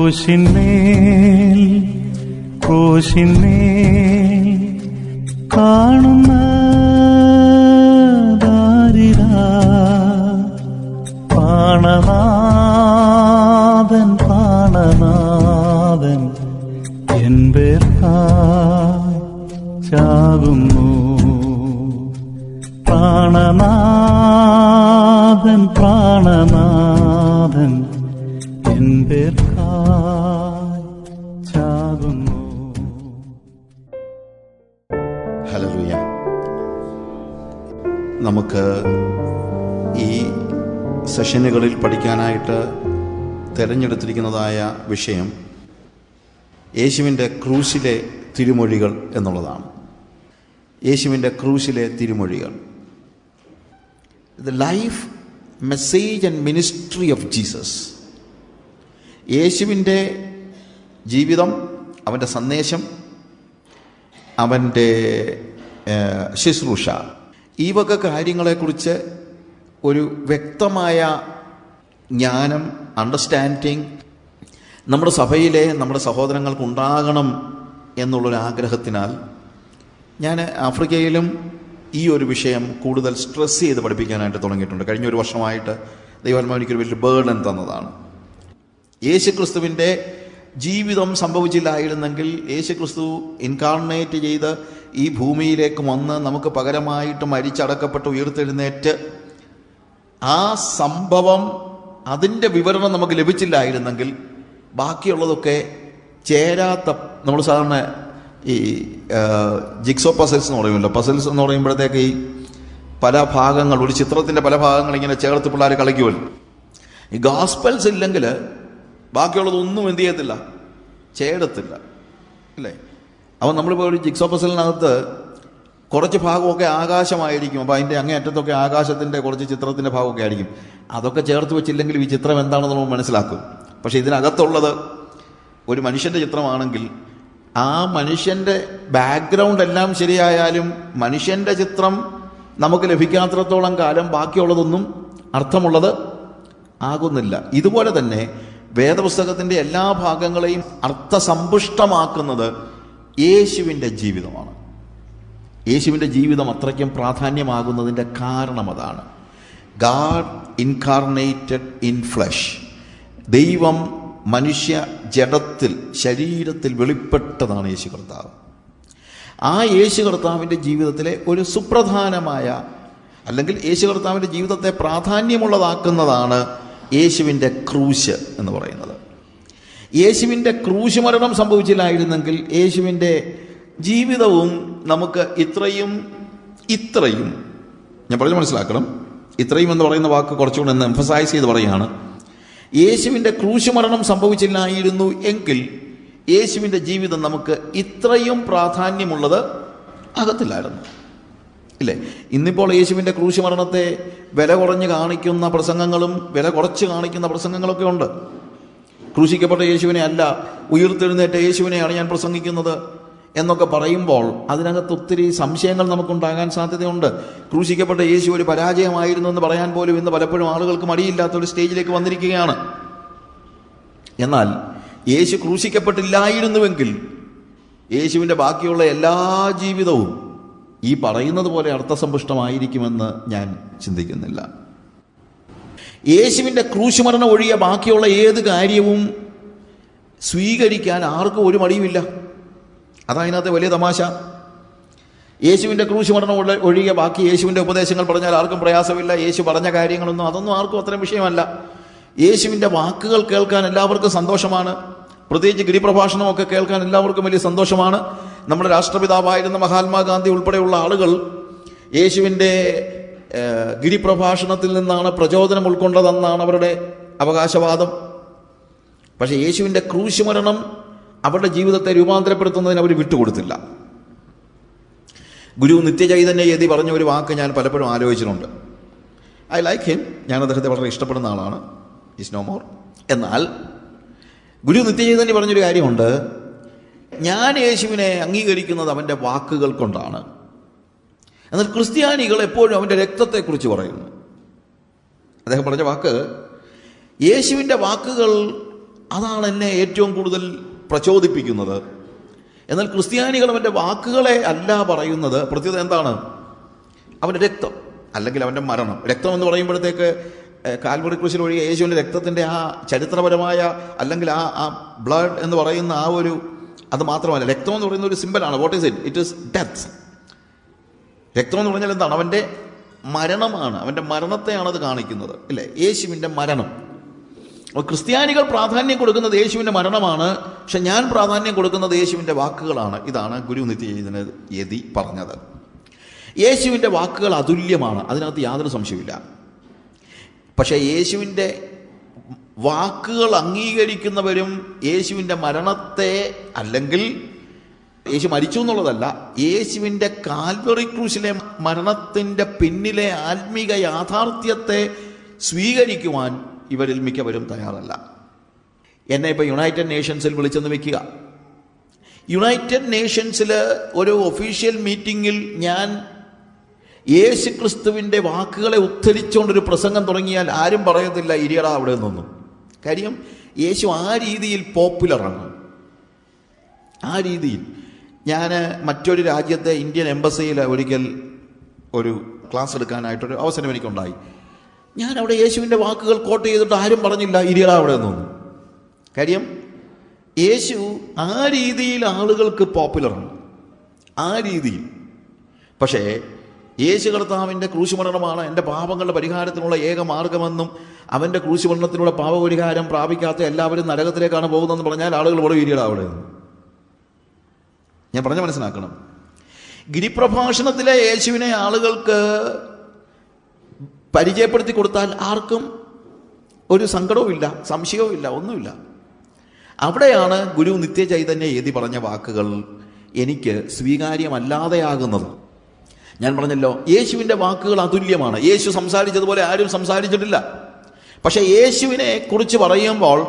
ക്രൂശിന്മേൽ കാണുന്ന ദാരിദ്ര്യ പ്രാണനാഥൻ എൻ പേർക്കായി ചാകുന്നു. പ്രാണനാഥൻ എൻ പേർക്കായി ചാകുന്നു. ഹല്ലേലൂയ. നമുക്ക് ഈ സെഷനുകളിൽ പഠിക്കാനായിട്ട് തിരഞ്ഞെടുത്തിരിക്കുന്നതായ വിഷയം യേശുവിൻ്റെ ക്രൂശിലെ തിരുമൊഴികൾ എന്നുള്ളതാണ്. യേശുവിൻ്റെ ക്രൂശിലെ തിരുമൊഴികൾ, the life, message and ministry of Jesus. യേശുവിൻ്റെ ജീവിതം, അവൻ്റെ സന്ദേശം, അവൻ്റെ ശുശ്രൂഷ, ഈ വക കാര്യങ്ങളെക്കുറിച്ച് ഒരു വ്യക്തമായ ജ്ഞാനം, അണ്ടർസ്റ്റാൻഡിങ് നമ്മുടെ സഭയിലെ നമ്മുടെ സഹോദരങ്ങൾക്ക് ഉണ്ടാകണം എന്നുള്ളൊരു ആഗ്രഹത്തിനാൽ ഞാൻ ആഫ്രിക്കയിലും ഈ ഒരു വിഷയം കൂടുതൽ സ്ട്രെസ് ചെയ്ത് പഠിപ്പിക്കാനായിട്ട് തുടങ്ങിയിട്ടുണ്ട്. കഴിഞ്ഞ ഒരു വർഷമായിട്ട് ദൈവാത്മാവ് എനിക്കൊരു വലിയ ബേർഡൻ തന്നതാണ്. യേശുക്രിസ്തുവിൻ്റെ ജീവിതം സംഭവിച്ചില്ലായിരുന്നെങ്കിൽ, യേശുക്രിസ്തു ഇൻകാർണേറ്റ് ചെയ്ത് ഈ ഭൂമിയിലേക്ക് വന്ന് നമുക്ക് പകരമായിട്ട് മരിച്ചടക്കപ്പെട്ട് ഉയർത്തെഴുന്നേറ്റ് ആ സംഭവം, അതിൻ്റെ വിവരണം നമുക്ക് ലഭിച്ചില്ലായിരുന്നെങ്കിൽ ബാക്കിയുള്ളതൊക്കെ ചേരാത്ത, നമ്മൾ സാധാരണ ഈ ജിക്സോ പസിൽസ് എന്ന് പറയുമല്ലോ, പസിൽസ് എന്ന് പറയുമ്പോഴത്തേക്ക് ഈ പല ഭാഗങ്ങൾ, ഒരു ചിത്രത്തിൻ്റെ പല ഭാഗങ്ങൾ ഇങ്ങനെ ചേർത്ത് പിള്ളേർ കളിക്കുമല്ലോ. ഈ ഗോസ്പൽസ് ഇല്ലെങ്കിൽ ബാക്കിയുള്ളതൊന്നും എന്ത് ചെയ്യത്തില്ല, ചേരത്തില്ല, അല്ലേ? അപ്പം നമ്മളിപ്പോൾ ഒരു ജിക്സോ പസിലിനകത്ത് കുറച്ച് ഭാഗമൊക്കെ ആകാശമായിരിക്കും, അപ്പോൾ അതിൻ്റെ അങ്ങേ അറ്റത്തൊക്കെ ആകാശത്തിൻ്റെ കുറച്ച് ചിത്രത്തിൻ്റെ ഭാഗമൊക്കെ ആയിരിക്കും. അതൊക്കെ ചേർത്ത് വെച്ചില്ലെങ്കിലും ഈ ചിത്രം എന്താണെന്ന് നമ്മൾ മനസ്സിലാക്കും. പക്ഷേ ഇതിനകത്തുള്ളത് ഒരു മനുഷ്യൻ്റെ ചിത്രമാണെങ്കിൽ ആ മനുഷ്യൻ്റെ ബാക്ക്ഗ്രൗണ്ട് എല്ലാം ശരിയായാലും മനുഷ്യൻ്റെ ചിത്രം നമുക്ക് ലഭിക്കാത്തിടത്തോളം കാലം ബാക്കിയുള്ളതൊന്നും അർത്ഥമുള്ളത് ആകുന്നില്ല. ഇതുപോലെ തന്നെ വേദപുസ്തകത്തിൻ്റെ എല്ലാ ഭാഗങ്ങളെയും അർത്ഥസമ്പുഷ്ടമാക്കുന്നത് യേശുവിൻ്റെ ജീവിതമാണ്. യേശുവിൻ്റെ ജീവിതം അത്രയ്ക്കും പ്രാധാന്യമാകുന്നതിൻ്റെ കാരണം അതാണ്. God incarnated in flesh. ദൈവം മനുഷ്യ ജഡത്തിൽ, ശരീരത്തിൽ വെളിപ്പെട്ടതാണ് യേശു കർത്താവ്. ആ യേശു കർത്താവിൻ്റെ ജീവിതത്തിലെ ഒരു സുപ്രധാനമായ, അല്ലെങ്കിൽ യേശു കർത്താവിൻ്റെ ജീവിതത്തെ പ്രാധാന്യമുള്ളതാക്കുന്നതാണ് യേശുവിൻ്റെ ക്രൂശ് എന്ന് പറയുന്നത്. യേശുവിൻ്റെ ക്രൂശ് മരണം സംഭവിച്ചില്ലായിരുന്നെങ്കിൽ യേശുവിൻ്റെ ജീവിതവും നമുക്ക് ഇത്രയും ഞാൻ പറഞ്ഞു മനസ്സിലാക്കണം. ഇത്രയും എന്ന് പറയുന്ന വാക്ക് കുറച്ചുകൂടെ ഒന്ന് എംഫസൈസ് ചെയ്ത് പറയുകയാണ്. യേശുവിൻ്റെ ക്രൂശ് മരണം സംഭവിച്ചില്ലായിരുന്നു എങ്കിൽ യേശുവിൻ്റെ ജീവിതം നമുക്ക് ഇത്രയും പ്രാധാന്യമുള്ളത് ആകത്തില്ലായിരുന്നു, ഇല്ലേ? ഇന്നിപ്പോൾ യേശുവിൻ്റെ ക്രൂശ് മരണത്തെ വില കുറഞ്ഞ് കാണിക്കുന്ന പ്രസംഗങ്ങളും വില കുറച്ച് കാണിക്കുന്ന പ്രസംഗങ്ങളൊക്കെ ഉണ്ട്. ക്രൂശിക്കപ്പെട്ട യേശുവിനെ അല്ല, ഉയർത്തെഴുന്നേറ്റ യേശുവിനെയാണ് ഞാൻ പ്രസംഗിക്കുന്നത് എന്നൊക്കെ പറയുമ്പോൾ അതിനകത്ത് ഒത്തിരി സംശയങ്ങൾ നമുക്കുണ്ടാകാൻ സാധ്യതയുണ്ട്. ക്രൂശിക്കപ്പെട്ട യേശു ഒരു പരാജയമായിരുന്നു എന്ന് പറയാൻ പോലും ഇന്ന് പലപ്പോഴും ആളുകൾക്ക് മടിയില്ലാത്തൊരു സ്റ്റേജിലേക്ക് വന്നിരിക്കുകയാണ്. എന്നാൽ യേശു ക്രൂശിക്കപ്പെട്ടില്ലായിരുന്നുവെങ്കിൽ യേശുവിൻ്റെ ബാക്കിയുള്ള എല്ലാ ജീവിതവും ഈ പറയുന്നത് പോലെ അർത്ഥസമ്പുഷ്ടമായിരിക്കുമെന്ന് ഞാൻ ചിന്തിക്കുന്നില്ല. യേശുവിൻ്റെ ക്രൂശ് മരണം ഒഴികെ ബാക്കിയുള്ള ഏത് കാര്യവും സ്വീകരിക്കാൻ ആർക്കും ഒരു മടിയുമില്ല. അതതിനകത്ത് വലിയ തമാശ. യേശുവിൻ്റെ ക്രൂശ് മരണം ഒഴികെ ബാക്കി യേശുവിൻ്റെ ഉപദേശങ്ങൾ പറഞ്ഞാൽ ആർക്കും പ്രയാസമില്ല. യേശു പറഞ്ഞ കാര്യങ്ങളൊന്നും അതൊന്നും ആർക്കും അത്രയും വിഷയമല്ല. യേശുവിൻ്റെ വാക്കുകൾ കേൾക്കാൻ എല്ലാവർക്കും സന്തോഷമാണ്. പ്രത്യേകിച്ച് ഗിരിപ്രഭാഷണമൊക്കെ കേൾക്കാൻ എല്ലാവർക്കും വലിയ സന്തോഷമാണ്. നമ്മുടെ രാഷ്ട്രപിതാവായിരുന്ന മഹാത്മാഗാന്ധി ഉൾപ്പെടെയുള്ള ആളുകൾ യേശുവിൻ്റെ ഗിരിപ്രഭാഷണത്തിൽ നിന്നാണ് പ്രചോദനം ഉൾക്കൊണ്ടതെന്നാണ് അവരുടെ അവകാശവാദം. പക്ഷേ യേശുവിൻ്റെ ക്രൂശ് മരണം അവരുടെ ജീവിതത്തെ രൂപാന്തരപ്പെടുത്തുന്നതിന് അവർ വിട്ടുകൊടുത്തില്ല. ഗുരു നിത്യചൈതന്യ യതി പറഞ്ഞ ഒരു വാക്ക് ഞാൻ പലപ്പോഴും ആലോചിച്ചിട്ടുണ്ട്. I like him. ഞാൻ അദ്ദേഹത്തെ വളരെ ഇഷ്ടപ്പെടുന്ന ആളാണ്. Is no more. എന്നാൽ ഗുരു നിത്യചൈതന്യ പറഞ്ഞൊരു കാര്യമുണ്ട്, ഞാൻ യേശുവിനെ അംഗീകരിക്കുന്നത് അവൻ്റെ വാക്കുകൾ കൊണ്ടാണ്. എന്നാൽ ക്രിസ്ത്യാനികൾ എപ്പോഴും അവൻ്റെ രക്തത്തെക്കുറിച്ച് പറയുന്നു. അദ്ദേഹം പറഞ്ഞ വാക്ക്, യേശുവിൻ്റെ വാക്കുകൾ അതാണ് എന്നെ ഏറ്റവും കൂടുതൽ പ്രചോദിപ്പിക്കുന്നത്. എന്നാൽ ക്രിസ്ത്യാനികൾ അവൻ്റെ വാക്കുകളെ അല്ല പറയുന്നത്. പ്രത്യേകത എന്താണ്? അവൻ്റെ രക്തം അല്ലെങ്കിൽ അവൻ്റെ മരണം. രക്തം എന്ന് പറയുമ്പോഴത്തേക്ക് കാൽവറി ക്രൂശിൽ ഒഴികെ യേശുവിൻ്റെ രക്തത്തിൻ്റെ ആ ചരിത്രപരമായ അല്ലെങ്കിൽ ആ ബ്ലഡ് എന്ന് പറയുന്ന ആ ഒരു അത് മാത്രമല്ല. രക്തം എന്ന് പറയുന്ന ഒരു സിമ്പലാണ്. What is it? It is death. രക്തം എന്ന് പറഞ്ഞാൽ എന്താണ്? അവൻ്റെ മരണമാണ്. അവൻ്റെ മരണത്തെയാണ് അത് കാണിക്കുന്നത്, ഇല്ലേ? യേശുവിൻ്റെ മരണം. ക്രിസ്ത്യാനികൾ പ്രാധാന്യം കൊടുക്കുന്നത് യേശുവിൻ്റെ മരണമാണ്. പക്ഷെ ഞാൻ പ്രാധാന്യം കൊടുക്കുന്നത് യേശുവിൻ്റെ വാക്കുകളാണ്. ഇതാണ് ഗുരു നിത്യചൈതന്യ യതി പറഞ്ഞത്. യേശുവിൻ്റെ വാക്കുകൾ അതുല്യമാണ്, അതിനകത്ത് യാതൊരു സംശയമില്ല. പക്ഷേ യേശുവിൻ്റെ വാക്കുകൾ അംഗീകരിക്കുന്നവരും യേശുവിൻ്റെ മരണത്തെ, അല്ലെങ്കിൽ യേശു മരിച്ചു എന്നുള്ളതല്ല, യേശുവിൻ്റെ കാൽവറി ക്രൂശിലെ മരണത്തിൻ്റെ പിന്നിലെ ആത്മീക യാഥാർത്ഥ്യത്തെ സ്വീകരിക്കുവാൻ ഇവരിൽ മിക്കവരും തയ്യാറല്ല. എന്നെ ഇപ്പോൾ യുണൈറ്റഡ് നേഷൻസിൽ വിളിച്ചെന്ന് വെക്കുക. യുണൈറ്റഡ് നേഷൻസിൽ ഒരു ഒഫീഷ്യൽ മീറ്റിങ്ങിൽ ഞാൻ യേശു ക്രിസ്തുവിൻ്റെ വാക്കുകളെ ഉദ്ധരിച്ചുകൊണ്ടൊരു പ്രസംഗം തുടങ്ങിയാൽ ആരും പറയത്തില്ല ഇരിയടാ അവിടെ നിന്നൊന്നും. കാര്യം യേശു ആ രീതിയിൽ പോപ്പുലറാണ്. ആ രീതിയിൽ ഞാൻ മറ്റൊരു രാജ്യത്തെ ഇന്ത്യൻ എംബസിയിൽ ഒരിക്കൽ ഒരു ക്ലാസ് എടുക്കാനായിട്ടൊരു അവസരം എനിക്കുണ്ടായി. ഞാൻ അവിടെ യേശുവിൻ്റെ വാക്കുകൾ കോട്ട് ചെയ്തിട്ട് ആരും പറഞ്ഞില്ല ഇരിയടാ അവിടെ നിന്നൊന്നും. കാര്യം യേശു ആ രീതിയിൽ ആളുകൾക്ക് പോപ്പുലറാണ്, ആ രീതിയിൽ. പക്ഷേ യേശു കർത്താവിൻ്റെ ക്രൂശുമരണമാണ് എൻ്റെ പാപങ്ങളുടെ പരിഹാരത്തിനുള്ള ഏക മാർഗമെന്നും അവൻ്റെ ക്രൂശുമരണത്തിലൂടെ പാപപരിഹാരം പ്രാപിക്കാത്ത എല്ലാവരും നരകത്തിലേക്കാണ് പോകുന്നതെന്ന് പറഞ്ഞാൽ ആളുകൾ ഇവിടെ ഇരിയടാ അവിടെ നിന്ന്. ഞാൻ പറഞ്ഞ മനസ്സിലാക്കണം. ഗിരിപ്രഭാഷണത്തിലെ യേശുവിനെ ആളുകൾക്ക് പരിചയപ്പെടുത്തി കൊടുത്താൽ ആർക്കും ഒരു സങ്കടവും ഇല്ല, സംശയവും ഇല്ല, ഒന്നുമില്ല. അവിടെയാണ് ഗുരു നിത്യചൈതന്യ യതി പറഞ്ഞ വാക്കുകൾ എനിക്ക് സ്വീകാര്യമല്ലാതെയാകുന്നത്. ഞാൻ പറഞ്ഞല്ലോ, യേശുവിൻ്റെ വാക്കുകൾ അതുല്യമാണ്. യേശു സംസാരിച്ചതുപോലെ ആരും സംസാരിച്ചിട്ടില്ല. പക്ഷെ യേശുവിനെ കുറിച്ച് പറയുമ്പോൾ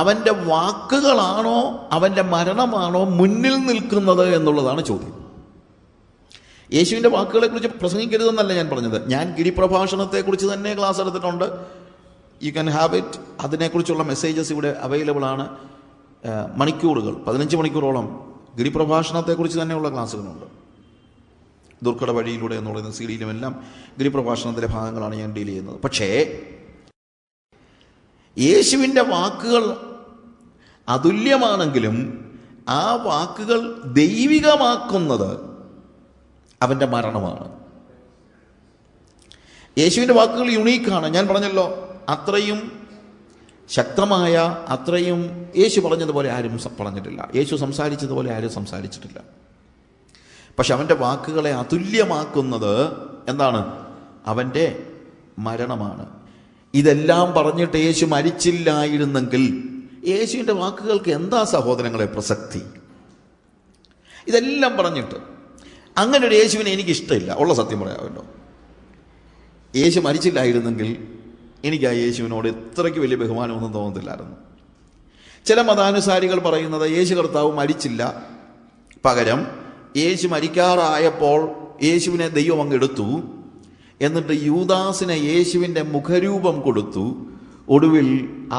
അവൻ്റെ വാക്കുകളാണോ അവൻ്റെ മരണമാണോ മുന്നിൽ നിൽക്കുന്നത് എന്നുള്ളതാണ് ചോദ്യം. യേശുവിൻ്റെ വാക്കുകളെക്കുറിച്ച് പ്രസംഗിക്കരുതെന്നല്ല ഞാൻ പറഞ്ഞത്. ഞാൻ ഗിരിപ്രഭാഷണത്തെക്കുറിച്ച് തന്നെ ക്ലാസ് എടുത്തിട്ടുണ്ട്. You can have it. അതിനെക്കുറിച്ചുള്ള മെസ്സേജസ് ഇവിടെ അവൈലബിൾ ആണ്. മണിക്കൂറുകൾ, 15 മണിക്കൂറോളം ഗിരിപ്രഭാഷണത്തെക്കുറിച്ച് തന്നെയുള്ള ക്ലാസ്സുകളുണ്ട്. ദുർഘട വഴിയിലൂടെ എന്ന് പറയുന്ന സീഡിയിലും എല്ലാം ഗിരിപ്രഭാഷണത്തിലെ ഭാഗങ്ങളാണ് ഞാൻ ഡീൽ ചെയ്യുന്നത്. പക്ഷേ യേശുവിൻ്റെ വാക്കുകൾ അതുല്യമാണെങ്കിലും ആ വാക്കുകൾ ദൈവികമാക്കുന്നത് അവൻ്റെ മരണമാണ്. യേശുവിൻ്റെ വാക്കുകൾ യുണീക്കാണ്. ഞാൻ പറഞ്ഞല്ലോ, അത്രയും ശക്തമായ, അത്രയും യേശു പറഞ്ഞതുപോലെ ആരും പറഞ്ഞിട്ടില്ല. യേശു സംസാരിച്ചതുപോലെ ആരും സംസാരിച്ചിട്ടില്ല. പക്ഷെ അവൻ്റെ വാക്കുകളെ അതുല്യമാക്കുന്നത് എന്താണ്? അവൻ്റെ മരണമാണ്. ഇതെല്ലാം പറഞ്ഞിട്ട് യേശു മരിച്ചില്ലായിരുന്നെങ്കിൽ യേശുവിൻ്റെ വാക്കുകൾക്ക് എന്താ സഹോദരങ്ങളെ പ്രസക്തി? ഇതെല്ലാം പറഞ്ഞിട്ട് അങ്ങനെ ഒരു യേശുവിനെ എനിക്കിഷ്ടമില്ല, ഉള്ള സത്യം പറയാമല്ലോ. യേശു മരിച്ചില്ലായിരുന്നെങ്കിൽ എനിക്ക് ആ യേശുവിനോട് ഇത്രയ്ക്ക് വലിയ ബഹുമാനമൊന്നും തോന്നത്തില്ലായിരുന്നു. ചില മതാനുസാരികൾ പറയുന്നത് യേശു കർത്താവ് മരിച്ചില്ല, പകരം യേശു മരിക്കാറായപ്പോൾ യേശുവിനെ ദൈവം അങ്ങ് എടുത്തു, എന്നിട്ട് യൂദാസിനെ യേശുവിൻ്റെ മുഖരൂപം കൊടുത്തു. ഒടുവിൽ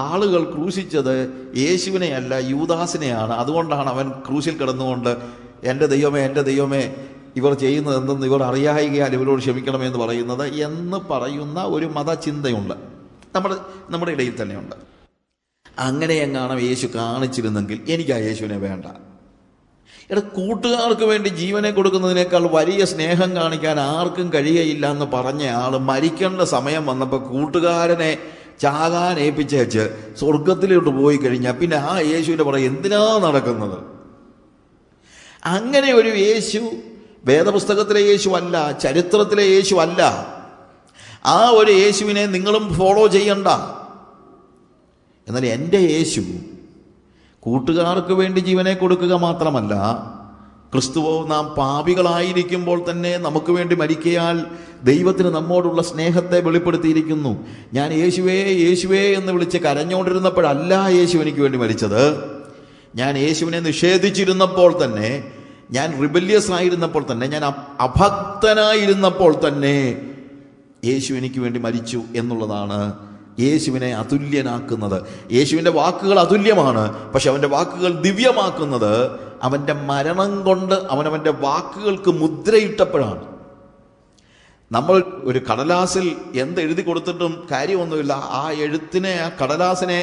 ആളുകൾ ക്രൂശിച്ചത് യേശുവിനെയല്ല യൂദാസിനെയാണ്. അതുകൊണ്ടാണ് അവൻ ക്രൂശിൽ കിടന്നുകൊണ്ട് എൻ്റെ ദൈവമേ, എൻ്റെ ദൈവമേ, ഇവർ ചെയ്യുന്നത് എന്തെന്ന് ഇവർ അറിയായികയാൽ ഇവരോട് ക്ഷമിക്കണമെന്ന് പറയുന്നത് എന്ന് പറയുന്ന ഒരു മതചിന്തയുണ്ട്, നമ്മുടെ ഇടയിൽ തന്നെയുണ്ട്. അങ്ങനെ എങ്ങാണ് യേശു കാണിച്ചിരുന്നെങ്കിൽ എനിക്ക് ആ യേശുവിനെ വേണ്ട. കൂട്ടുകാർക്ക് വേണ്ടി ജീവനെ കൊടുക്കുന്നതിനേക്കാൾ വലിയ സ്നേഹം കാണിക്കാൻ ആർക്കും കഴിയയില്ല എന്ന് പറഞ്ഞ ആൾ മരിക്കേണ്ട സമയം വന്നപ്പോൾ കൂട്ടുകാരനെ ചാകാൻ ഏൽപ്പിച്ചേച്ച് സ്വർഗത്തിലോട്ട് പോയി കഴിഞ്ഞാൽ പിന്നെ ആ യേശുവിൻ്റെ പുറകെ എന്തിനാ നടക്കുന്നത്? അങ്ങനെ ഒരു യേശു വേദപുസ്തകത്തിലെ യേശു അല്ല, ചരിത്രത്തിലെ യേശു അല്ല. ആ ഒരു യേശുവിനെ നിങ്ങളും ഫോളോ ചെയ്യണ്ട. എന്നാൽ എൻ്റെ യേശു കൂട്ടുകാർക്ക് വേണ്ടി ജീവനെ കൊടുക്കുക മാത്രമല്ല, ക്രിസ്തുവോ നാം പാപികളായിരിക്കുമ്പോൾ തന്നെ നമുക്ക് വേണ്ടി മരിക്കയാൽ ദൈവത്തിന് നമ്മോടുള്ള സ്നേഹത്തെ വെളിപ്പെടുത്തിയിരിക്കുന്നു. ഞാൻ യേശുവേ യേശുവേ എന്ന് വിളിച്ച് കരഞ്ഞുകൊണ്ടിരുന്നപ്പോഴല്ല യേശു എനിക്ക് വേണ്ടി മരിച്ചത്. ഞാൻ യേശുവിനെ നിഷേധിച്ചിരുന്നപ്പോൾ തന്നെ, ഞാൻ റിബല്യസ് ആയിരുന്നപ്പോൾ തന്നെ, ഞാൻ അഭക്തനായിരുന്നപ്പോൾ തന്നെ യേശു എനിക്ക് വേണ്ടി മരിച്ചു എന്നുള്ളതാണ് യേശുവിനെ അതുല്യനാക്കുന്നത്. യേശുവിൻ്റെ വാക്കുകൾ അതുല്യമാണ്, പക്ഷെ അവൻ്റെ വാക്കുകൾ ദിവ്യമാക്കുന്നത് അവൻ്റെ മരണം കൊണ്ട് അവനവൻ്റെ വാക്കുകൾക്ക് മുദ്രയിട്ടപ്പോഴാണ്. നമ്മൾ ഒരു കടലാസിൽ എന്തെഴുതി കൊടുത്തിട്ടും കാര്യമൊന്നുമില്ല. ആ എഴുത്തിനെ, ആ കടലാസിനെ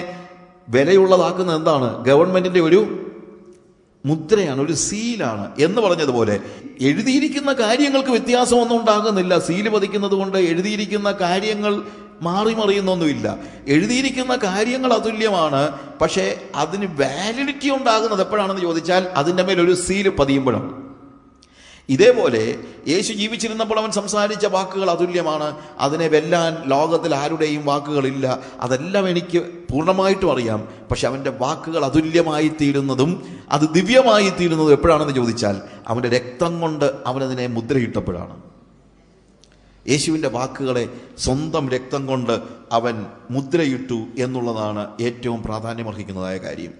വിലയുള്ളതാക്കുന്നത് എന്താണ്? ഗവൺമെന്റിന്റെ ഒരു മുദ്രയാണ്, ഒരു സീലാണ്. എന്ന് പറഞ്ഞതുപോലെ എഴുതിയിരിക്കുന്ന കാര്യങ്ങൾക്ക് വ്യത്യാസമൊന്നും ഉണ്ടാകുന്നില്ല. സീല് പതിക്കുന്നത് കൊണ്ട് എഴുതിയിരിക്കുന്ന കാര്യങ്ങൾ മാറിമറിയുന്നൊന്നുമില്ല. എഴുതിയിരിക്കുന്ന കാര്യങ്ങൾ അതുല്യമാണ്, പക്ഷേ അതിന് വാലിഡിറ്റി ഉണ്ടാകുന്നത് എപ്പോഴാണെന്ന് ചോദിച്ചാൽ അതിൻ്റെ മേലൊരു സീല് പതിയുമ്പോഴാണ്. ഇതേപോലെ യേശു ജീവിച്ചിരുന്നപ്പോൾ അവൻ സംസാരിച്ച വാക്കുകൾ അതുല്യമാണ്. അതിനെ വെല്ലാൻ ലോകത്തിൽ ആരുടെയും വാക്കുകളില്ല. അതെല്ലാം എനിക്ക് പൂർണ്ണമായിട്ടും അറിയാം. പക്ഷെ അവൻ്റെ വാക്കുകൾ അതുല്യമായി തീരുന്നതും അത് ദിവ്യമായി തീരുന്നതും എപ്പോഴാണെന്ന് ചോദിച്ചാൽ അവൻ്റെ രക്തം കൊണ്ട് അവനതിനെ മുദ്രയിട്ടപ്പോഴാണ്. യേശുവിൻ്റെ വാക്കുകളെ സ്വന്തം രക്തം കൊണ്ട് അവൻ മുദ്രയിട്ടു എന്നുള്ളതാണ് ഏറ്റവും പ്രാധാന്യമർഹിക്കുന്നതായ കാര്യം.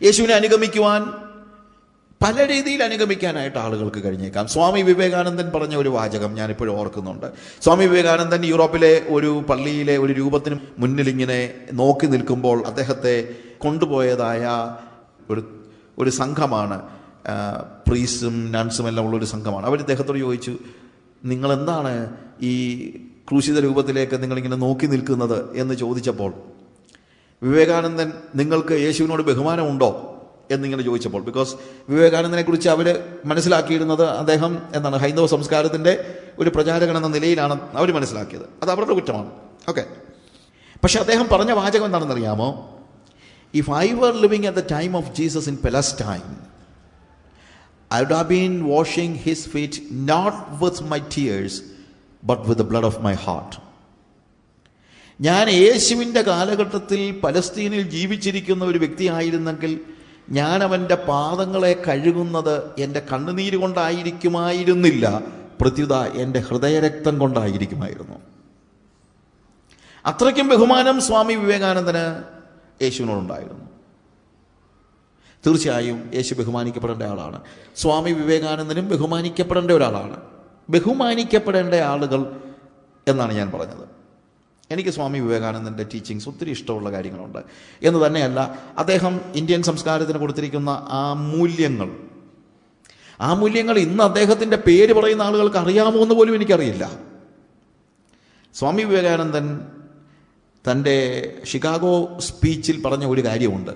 യേശുവിനെ അനുഗമിക്കുവാൻ പല രീതിയിൽ അനുഗമിക്കാനായിട്ട് ആളുകൾക്ക് കഴിഞ്ഞേക്കാം. സ്വാമി വിവേകാനന്ദൻ പറഞ്ഞ ഒരു വാചകം ഞാനിപ്പോഴും ഓർക്കുന്നുണ്ട്. സ്വാമി വിവേകാനന്ദൻ യൂറോപ്പിലെ ഒരു പള്ളിയിലെ ഒരു രൂപത്തിന് മുന്നിലിങ്ങനെ നോക്കി നിൽക്കുമ്പോൾ അദ്ദേഹത്തെ കൊണ്ടുപോയതായ ഒരു സംഘമാണ്, പ്രീസും നൺസും എല്ലാം ഉള്ളൊരു സംഘമാണ്. അവർ ഇദ്ദേഹത്തോട് ചോദിച്ചു, നിങ്ങളെന്താണ് ഈ ക്രൂശിത രൂപത്തിലേക്ക് നിങ്ങളിങ്ങനെ നോക്കി നിൽക്കുന്നത് എന്ന് ചോദിച്ചപ്പോൾ വിവേകാനന്ദൻ, നിങ്ങൾക്ക് യേശുവിനോട് ബഹുമാനമുണ്ടോ എന്നിങ്ങനെ ചോദിച്ചപ്പോൾ, ബിക്കോസ് വിവേകാനന്ദനെ കുറിച്ച് അവർ മനസ്സിലാക്കിയിരുന്നത് അദ്ദേഹം എന്താണ് ഹൈന്ദവ സംസ്കാരത്തിൻ്റെ ഒരു പ്രചാരകൻ എന്ന നിലയിലാണ് അവർ മനസ്സിലാക്കിയത്. അത് അവരുടെ കുറ്റമാണ്. ഓക്കെ, പക്ഷെ അദ്ദേഹം പറഞ്ഞ വാചകം എന്താണെന്നറിയാമോ? If I were living at the time of Jesus in Palestine, I would have been washing his feet not with my tears but with the blood of my heart. ഞാൻ യേശുവിൻ്റെ കാലഘട്ടത്തിൽ പലസ്തീനിൽ ജീവിച്ചിരിക്കുന്ന ഒരു വ്യക്തിയായിരുന്നെങ്കിൽ ഞാൻ അവൻ്റെ പാദങ്ങളെ കഴുകുന്നത് എൻ്റെ കണ്ണുനീര് കൊണ്ടായിരിക്കുമായിരുന്നില്ല, പ്രത്യുത എൻ്റെ ഹൃദയരക്തം കൊണ്ടായിരിക്കുമായിരുന്നു. അത്രയ്ക്കും ബഹുമാനം സ്വാമി വിവേകാനന്ദന് യേശുവിനോടുണ്ടായിരുന്നു. തീർച്ചയായും യേശു ബഹുമാനിക്കപ്പെടേണ്ട ആളാണ്. സ്വാമി വിവേകാനന്ദനും ബഹുമാനിക്കപ്പെടേണ്ട ഒരാളാണ്. ബഹുമാനിക്കപ്പെടേണ്ട ആളുകൾ എന്നാണ് ഞാൻ പറഞ്ഞത്. എനിക്ക് സ്വാമി വിവേകാനന്ദൻ്റെ ടീച്ചിങ്സ് ഒത്തിരി ഇഷ്ടമുള്ള കാര്യങ്ങളുണ്ട് എന്ന് തന്നെയല്ല, അദ്ദേഹം ഇന്ത്യൻ സംസ്കാരത്തിന് കൊടുത്തിരിക്കുന്ന ആ മൂല്യങ്ങൾ ഇന്ന് അദ്ദേഹത്തിൻ്റെ പേര് പറയുന്ന ആളുകൾക്ക് അറിയാമോ എന്ന് പോലും എനിക്കറിയില്ല. സ്വാമി വിവേകാനന്ദൻ തൻ്റെ ഷിക്കാഗോ സ്പീച്ചിൽ പറഞ്ഞ ഒരു കാര്യമുണ്ട്.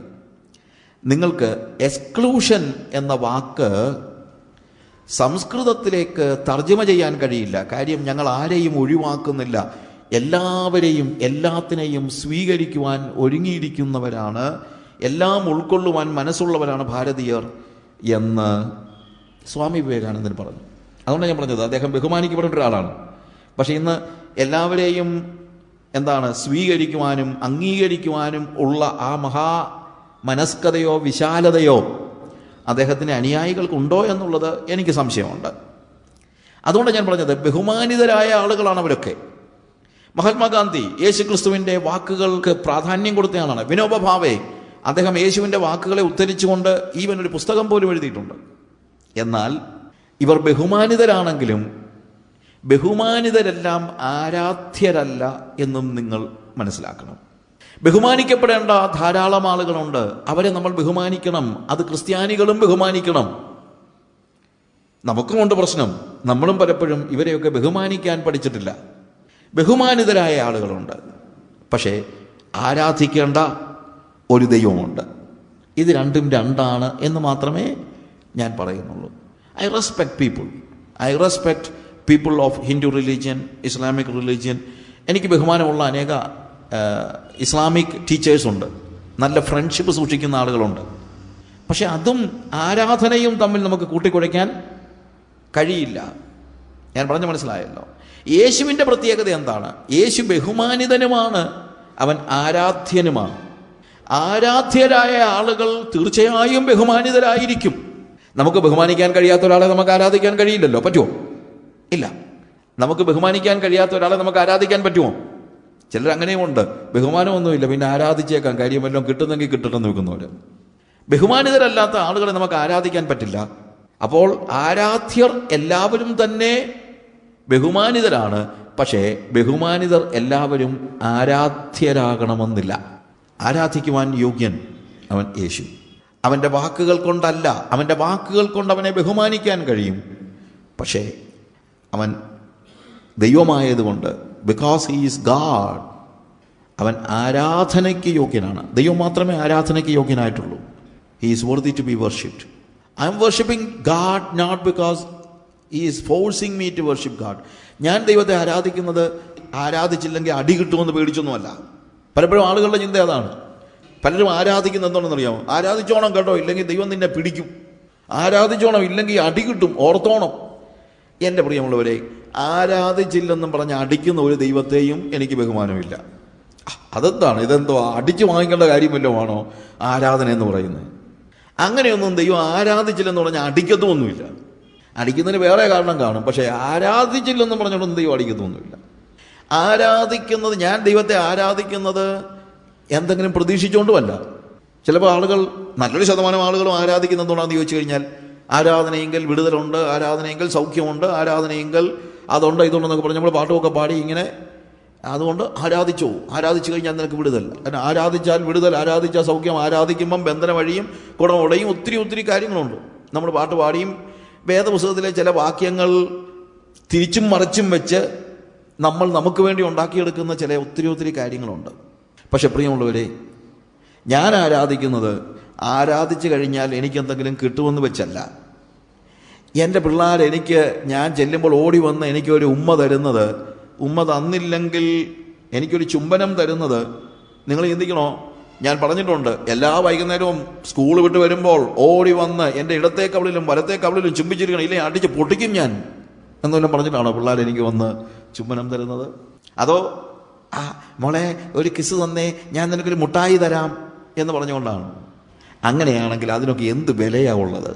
നിങ്ങൾക്ക് എക്സ്ക്ലൂഷൻ എന്ന വാക്ക് സംസ്കൃതത്തിലേക്ക് തർജ്ജമ ചെയ്യാൻ കഴിയില്ല. കാര്യം ഞങ്ങൾ ആരെയും ഒഴിവാക്കുന്നില്ല, എല്ലാവരെയും എല്ലാത്തിനെയും സ്വീകരിക്കുവാൻ ഒരുങ്ങിയിരിക്കുന്നവരാണ്, എല്ലാം ഉൾക്കൊള്ളുവാൻ മനസ്സുള്ളവരാണ് ഭാരതീയർ എന്ന് സ്വാമി വിവേകാനന്ദൻ പറഞ്ഞു. അതുകൊണ്ടാണ് ഞാൻ പറഞ്ഞത് അദ്ദേഹം ബഹുമാനിക്കപ്പെടേണ്ട ഒരാളാണ്. പക്ഷെ ഇന്ന് എല്ലാവരെയും സ്വീകരിക്കുവാനും അംഗീകരിക്കുവാനും ഉള്ള ആ മനസ്കതയോ വിശാലതയോ അദ്ദേഹത്തിന് അനുയായികൾക്കുണ്ടോ എന്നുള്ളത് എനിക്ക് സംശയമുണ്ട്. അതുകൊണ്ട് ഞാൻ പറഞ്ഞത് ബഹുമാനിതരായ ആളുകളാണ് അവരൊക്കെ. മഹാത്മാഗാന്ധി യേശുക്രിസ്തുവിൻ്റെ വാക്കുകൾക്ക് പ്രാധാന്യം കൊടുത്തയാളാണ്. വിനോബ ഭാവെ അദ്ദേഹം യേശുവിൻ്റെ വാക്കുകളെ ഉദ്ധരിച്ചുകൊണ്ട് ഈവൻ ഒരു പുസ്തകം പോലും എഴുതിയിട്ടുണ്ട്. എന്നാൽ ഇവർ ബഹുമാനിതരാണെങ്കിലും ബഹുമാനിതരെല്ലാം ആരാധ്യരല്ല എന്നും നിങ്ങൾ മനസ്സിലാക്കണം. ബഹുമാനിക്കപ്പെടേണ്ട ധാരാളം ആളുകളുണ്ട്, അവരെ നമ്മൾ ബഹുമാനിക്കണം. അത് ക്രിസ്ത്യാനികളും ബഹുമാനിക്കണം. നമുക്കുമുണ്ട് പ്രശ്നം, നമ്മളും പലപ്പോഴും ഇവരെയൊക്കെ ബഹുമാനിക്കാൻ പഠിച്ചിട്ടില്ല. ബഹുമാനിതരായ ആളുകളുണ്ട്, പക്ഷേ ആരാധിക്കേണ്ട ഒരു ദൈവമുണ്ട്. ഇത് രണ്ടും രണ്ടാണ് എന്ന് മാത്രമേ ഞാൻ പറയുന്നുള്ളൂ. I respect people of Hindu religion, Islamic religion. എനിക്ക് ബഹുമാനമുള്ള അനേക ഇസ്ലാമിക് ടീച്ചേഴ്സുണ്ട്, നല്ല ഫ്രണ്ട്ഷിപ്പ് സൂക്ഷിക്കുന്ന ആളുകളുണ്ട്. പക്ഷെ അതും ആരാധനയും തമ്മിൽ നമുക്ക് കൂട്ടിക്കുഴയ്ക്കാൻ കഴിയില്ല. ഞാൻ പറഞ്ഞ മനസ്സിലായല്ലോ. യേശുവിൻ്റെ പ്രത്യേകത എന്താണ്? യേശു ബഹുമാനിതനുമാണ്, അവൻ ആരാധ്യനുമാണ്. ആരാധ്യരായ ആളുകൾ തീർച്ചയായും ബഹുമാനിതരായിരിക്കും. നമുക്ക് ബഹുമാനിക്കാൻ കഴിയാത്ത ഒരാളെ നമുക്ക് ആരാധിക്കാൻ കഴിയില്ലല്ലോ. പറ്റുമോ? ഇല്ല. നമുക്ക് ബഹുമാനിക്കാൻ കഴിയാത്ത ഒരാളെ നമുക്ക് ആരാധിക്കാൻ പറ്റുമോ? ചിലർ അങ്ങനെയുമുണ്ട്, ബഹുമാനമൊന്നുമില്ല, പിന്നെ ആരാധിച്ചേക്കാം, കാര്യം വല്ലതും കിട്ടുന്നെങ്കിൽ കിട്ടട്ടെന്ന് വെക്കുന്നവർ. ബഹുമാനിതരല്ലാത്ത ആളുകളെ നമുക്ക് ആരാധിക്കാൻ പറ്റില്ല. അപ്പോൾ ആരാധ്യർ എല്ലാവരും തന്നെ ബഹുമാനിതരാണ്, പക്ഷേ ബഹുമാനിതർ എല്ലാവരും ആരാധ്യരാകണമെന്നില്ല. ആരാധിക്കുവാൻ യോഗ്യൻ അവൻ യേശു. അവൻ്റെ വാക്കുകൾ കൊണ്ടല്ല, അവൻ്റെ വാക്കുകൾ കൊണ്ട് അവനെ ബഹുമാനിക്കാൻ കഴിയും. പക്ഷേ അവൻ ദൈവമായതുകൊണ്ട്, ബിക്കോസ് ഹി ഈസ് ഗാഡ്, അവൻ ആരാധനയ്ക്ക് യോഗ്യനാണ്. ദൈവം മാത്രമേ ആരാധനയ്ക്ക് യോഗ്യനായിട്ടുള്ളൂ. He is worthy to be worshipped. I am worshipping God not because he is forcing me to worship God. ഞാൻ ദൈവത്തെ ആരാധിക്കുന്നത് ആരാധിച്ചില്ലെങ്കിൽ അടി കിട്ടുമെന്ന് പേടിച്ചൊന്നുമല്ല. പലപ്പോഴും ആളുകളുടെ ചിന്ത അതാണ്. പലരും ആരാധിക്കുന്നത് എന്താണെന്നറിയാമോ? ആരാധിച്ചോണം കേട്ടോ, ഇല്ലെങ്കിൽ ദൈവം നിന്നെ പിടിക്കും. ആരാധിച്ചോണം, ഇല്ലെങ്കിൽ അടി കിട്ടും, ഓർത്തോണം. എൻ്റെ പ്രിയമുള്ളവരെ, ആരാധിച്ചില്ലെന്നും പറഞ്ഞ് അടിക്കുന്ന ഒരു ദൈവത്തെയും എനിക്ക് ബഹുമാനമില്ല. അതെന്താണ്? ഇതെന്തോ അടിച്ചു വാങ്ങിക്കേണ്ട കാര്യമല്ലോ ആണോ ആരാധന എന്ന് പറയുന്നത്? അങ്ങനെയൊന്നും ദൈവം ആരാധിച്ചില്ലെന്ന് പറഞ്ഞാൽ അടിക്കത്തുമൊന്നുമില്ല. അടിക്കുന്നതിന് വേറെ കാരണം കാണും, പക്ഷേ ആരാധിച്ചില്ലെന്നും പറഞ്ഞുകൊണ്ടൊന്നും ദൈവം അടിക്കത്തൊന്നുമില്ല. ആരാധിക്കുന്നത്, ഞാൻ ദൈവത്തെ ആരാധിക്കുന്നത് എന്തെങ്കിലും പ്രതീക്ഷിച്ചുകൊണ്ടുമല്ല. ചിലപ്പോൾ ആളുകൾ, നല്ലൊരു ശതമാനം ആളുകളും ആരാധിക്കുന്നത് എന്തുകൊണ്ടാണെന്ന് ചോദിച്ചു കഴിഞ്ഞാൽ, ആരാധനയെങ്കിൽ വിടുതലുണ്ട്, ആരാധനയെങ്കിൽ സൗഖ്യമുണ്ട്, ആരാധനയെങ്കിൽ അതുണ്ട് ഇതുണ്ടെന്നൊക്കെ പറഞ്ഞ് നമ്മൾ പാട്ടുമൊക്കെ പാടി ഇങ്ങനെ, അതുകൊണ്ട് ആരാധിച്ചു കഴിഞ്ഞാൽ നിനക്ക് വിടുതൽ, ആരാധിച്ചാൽ വിടുതൽ, ആരാധിച്ചാൽ സൗഖ്യം, ആരാധിക്കുമ്പം ബന്ധന വഴിയും കുടം ഉടയും, ഒത്തിരി കാര്യങ്ങളുണ്ട്. നമ്മൾ പാട്ട് പാടിയും വേദപുസ്തകത്തിലെ ചില വാക്യങ്ങൾ തിരിച്ചും മറിച്ചും വെച്ച് നമ്മൾ നമുക്ക് വേണ്ടി ഉണ്ടാക്കിയെടുക്കുന്ന ചില ഒത്തിരി കാര്യങ്ങളുണ്ട്. പക്ഷെ പ്രിയമുള്ളവരെ, ഞാൻ ആരാധിക്കുന്നത് ആരാധിച്ചു കഴിഞ്ഞാൽ എനിക്കെന്തെങ്കിലും കിട്ടുമെന്ന് വെച്ചല്ല. എൻ്റെ പിള്ളേർ എനിക്ക്, ഞാൻ ചെല്ലുമ്പോൾ ഓടി വന്ന് എനിക്കൊരു ഉമ്മ തരുന്നത്, ഉമ്മ തന്നില്ലെങ്കിൽ എനിക്കൊരു ചുംബനം തരുന്നത്, നിങ്ങൾ ചിന്തിക്കണോ? ഞാൻ പറഞ്ഞിട്ടുണ്ട്, എല്ലാ വൈകുന്നേരവും സ്കൂൾ വിട്ട് വരുമ്പോൾ ഓടി വന്ന് എൻ്റെ ഇടത്തെ കവിളിലും വലത്തെ കവിളിലും ചുംബിച്ചിരിക്കണം, ഇല്ലേ അടിച്ച് പൊട്ടിക്കും ഞാൻ എന്നെല്ലാം പറഞ്ഞിട്ടാണോ പിള്ളേർ എനിക്ക് വന്ന് ചുംബനം തരുന്നത്? അതോ മോളെ ഒരു കിസ് തന്നേ, ഞാൻ നിനക്കൊരു മുട്ടായി തരാം എന്ന് പറഞ്ഞുകൊണ്ടാണ്? അങ്ങനെയാണെങ്കിൽ അതിനൊക്കെ എന്ത് വിലയാണ് ഉള്ളത്?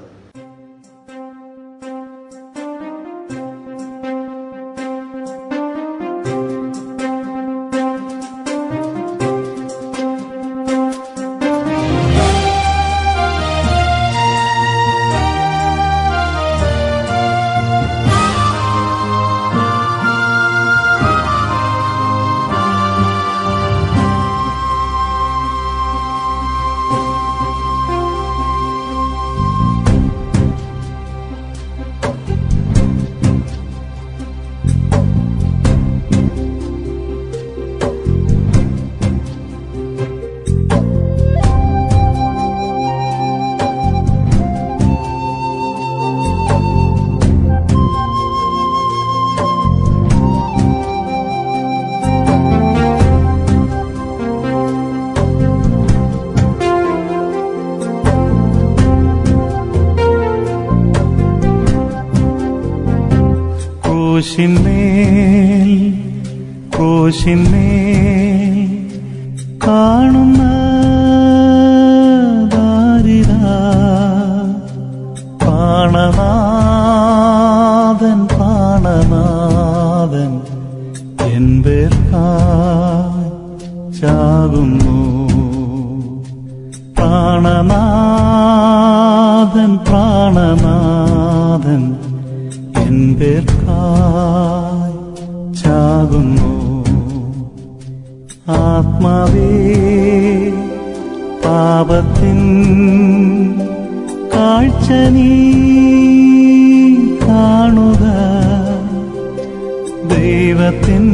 ക്രൂശിന്മേൽ കാണുന്ന ദാരിദ്ര്യ പ്രാണനാഥൻ എൻ പേർക്കായി ചാകുന്നു. പ്രാണനാഥൻ എൻ പേർക്കായി ചാകുന്നു. ആത്മാവേ പാപത്തിൻ കാഴ്ച നീ കാണുക, ദൈവത്തിൻ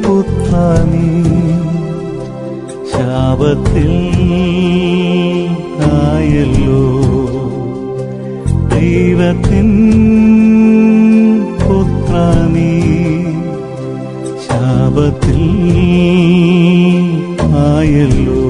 പുത്രനീ ശാപത്തിൽ ആയല്ലോ. ദൈവത്തിൻ പുത്രനീ ശാപത്തിൽ ആയല്ലോ.